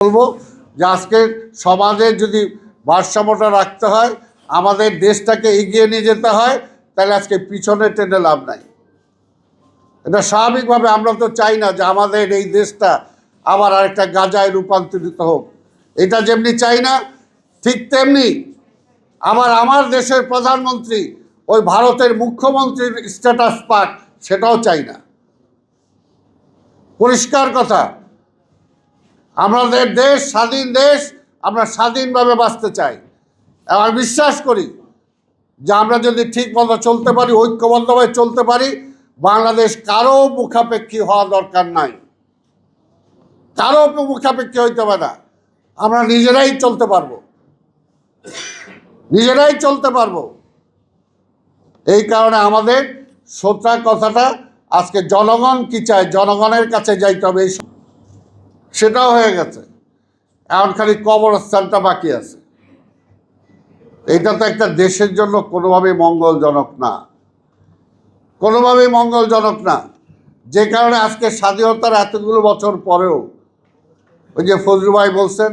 বলবো যে আজকে সমাজে যদি ভারসাম্যটা রাখতে হয়, আমাদের দেশটাকে এগিয়ে নিয়ে যেতে হয়, তাহলে আজকে পিছনে টেনে লাভ নাই। এটা স্বাভাবিকভাবে আমরা তো চাই না যে আমাদের এই দেশটা আবার আরেকটা গাজায় রূপান্তরিত হোক। এটা যেমনি চাই না, ঠিক তেমনি আমার দেশের প্রধানমন্ত্রী ওই ভারতের মুখ্যমন্ত্রীর স্ট্যাটাস পাক, সেটাও চাই না। পরিষ্কার কথা, আমাদের দেশ স্বাধীন দেশ, আমরা স্বাধীনভাবে বাঁচতে চাই। আর বিশ্বাস করি যে আমরা যদি ঠিক মতো চলতে পারি, ঐক্যবদ্ধভাবে চলতে পারি, বাংলাদেশ কারো মুখাপেক্ষী হওয়া দরকার নাই, কারো মুখাপেক্ষী হইতে পারে না। আমরা নিজেরাই চলতে পারবো, নিজেরাই চলতে পারবো। এই কারণে আমাদের সোচ্চার কথাটা আজকে জনগণ কি চায়, জনগণের কাছে যাইতে হবে। সেটাও হয়ে গেছে, এখন খালি কবরস্থানটা বাকি আছে। এটা তো একটা দেশের জন্য কোনোভাবেই মঙ্গলজনক না, কোনোভাবেই মঙ্গলজনক না। যে কারণে আজকে স্বাধীনতার এতগুলো বছর পরেও ওই যে ফজলু ভাই বলছেন